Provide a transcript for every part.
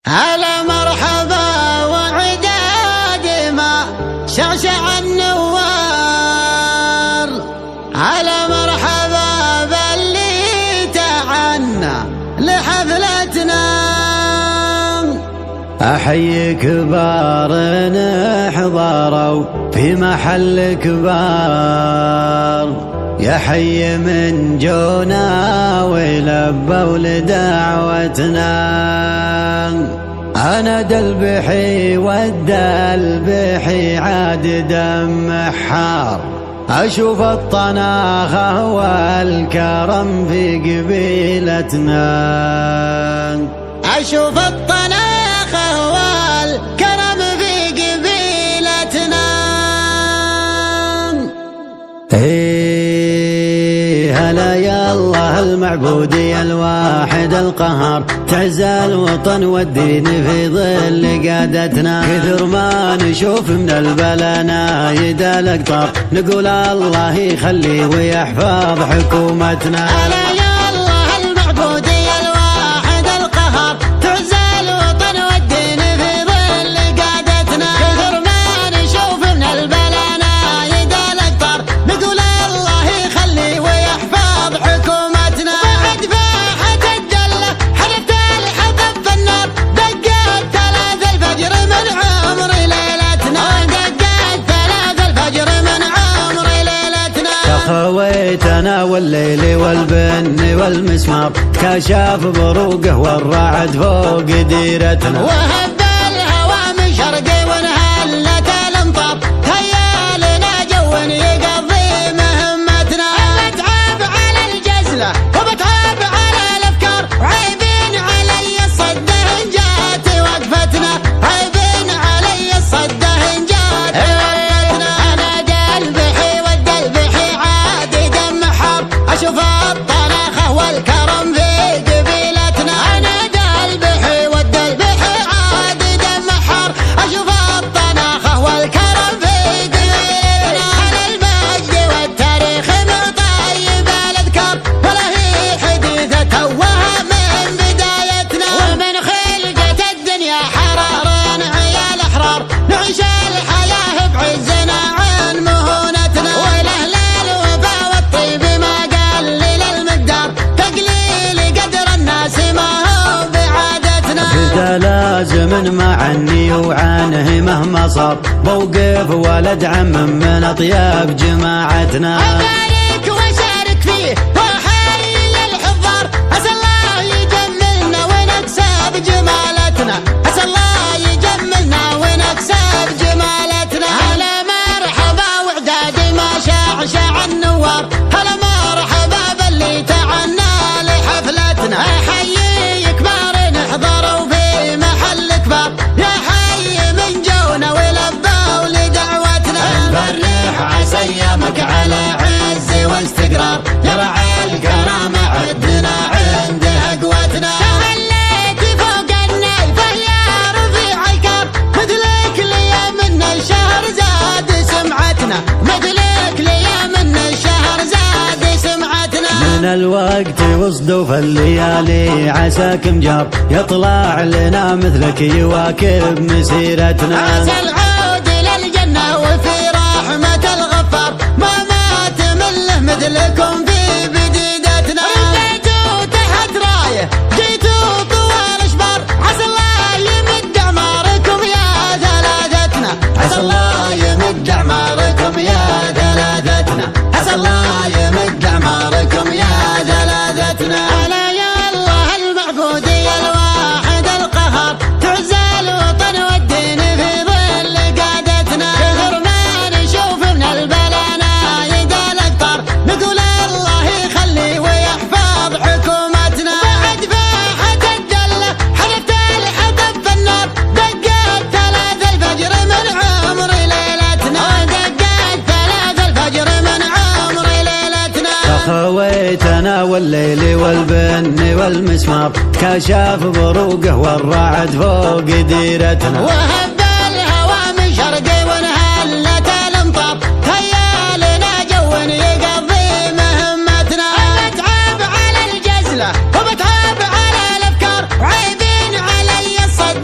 هلا مرحبا وعداد ما شعشع النوار. هلا مرحبا باللي تعنى لحفلتنا. أحيي كبار حضروا في محل كبار، يا حي من جونا ولبوا لدعوتنا. أنا دلبحي والدلبحي عاد دم حار، أشوف الطناخة والكرم في قبيلتنا. أشوف الطناخة والكرم في قبيلتنا. هلا يا الله المعبودي الواحد القهار، تعز الوطن والدين في ظل قادتنا. كثر ما نشوف من البلا نايد الأقطار، نقول الله يخلي ويحفظ حكومتنا. هلا يا الله المعبودي الواحد القهار، تعز الوطن والدين في ظل قادتنا. كثر ما نشوف من البلا نايد الأقطار، نقول الله يخلي ويحفظ حكومتنا. بعد فاحت الدلة حلفت الحطب في النار، دقت 3 الفجر من عمري ليلتنا. دقت 3 الفجر من عمري ليلتنا. خويتنا والليل والبن والمسمار، كشاف بروقه والرعد فوق ديرتنا. وهب الهوى من شرقي وانهلت الامطار، هيالنا جو يقضي مهمتنا. بتعب على الجزلة وبتعب على الافكار، عيبين علي الصده ان جات وقفتنا. عيبين علي الصده ان جات وقفتنا. انا دلبحي والدلبحي عاد دم حار، اشوف الطناخة والكرم في قبيلتنا. انا دلبحي والدلبحي عاد دم حار، اشوف الطناخة والكرم في قبيلتنا. على المجد والتاريخ من طيب الاذكار، ولا هي حديثة توها من بدايتنا. ومن خلقة الدنيا حرار عيال احرار، نعيش الحياة بعزنا عن مهونتنا. والاهل الوفا والطيب ما قلل المقدار، تقليل قدر الناس ما هو بعادتنا. بدا لازم مع عني وعنه مهما صار، موقف ولد عم من أطياب جماعتنا. أبارك وأشارك فيه وأحيي الحضار، عسى الله يجملنا ونكسب جمالتنا. عسى الله يجملنا ونكسب جمالتنا. هلا مرحبا وعدادي ما شعشع النوار، هلا مرحبا باللي تعنى لحفلتنا. أحيي كبار حضروا في محل كبار، يا حي من جونا ولبوا لدعوتنا. نفرح عسى ايامك على عز واستقرار، يا رعى الكرامة عدنا عند قوتنا. تهليت فوق النيفة يا رفيع الكار، مثلك لي من الشهر زاد سمعتنا. مثلك لي من الشهر زاد سمعتنا. من الوقت وصدوا في الليالي عساك مجار، يطلع لنا مثلك يواكب مسيرتنا. عسى العود للجنة وفي رحمة الغفار، ما تمله مثلكم في بديدتنا. ربيتوا تحت رايه جيتوا طوال اشبار، عسى الله يمد اعماركم يا ثلاثتنا. عسى الله يمد اعماركم يا ثلاثتنا. عسى الله يمد اعماركم يا ثلاثتنا. هلا يا الله المعبودي الواحد القهار، تعز الوطن والدين في ظل قادتنا. كثر ما نشوف من البلا نايد الاقطار، نقول الله يخلي ويحفظ حكومتنا. بعد فاحت الدلة حلفت الحطب في النار، دقت 3 الفجر من عمري ليلتنا. دقت 3 الفجر من عمري ليلتنا. خويتنا والليل والبن والمسمار، كشاف بروقه والرعد فوق ديرتنا. وهب الهوى من شرقي وانهلت الامطار، هيالنا جو يقضي مهمتنا. بتعب على الجزلة وبتعب على الافكار، عيبين علي الصد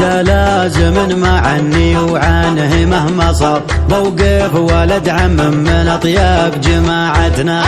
هذا لازم ما عني وعنه مهما صار، موقف ولد عم من أطيب جماعتنا.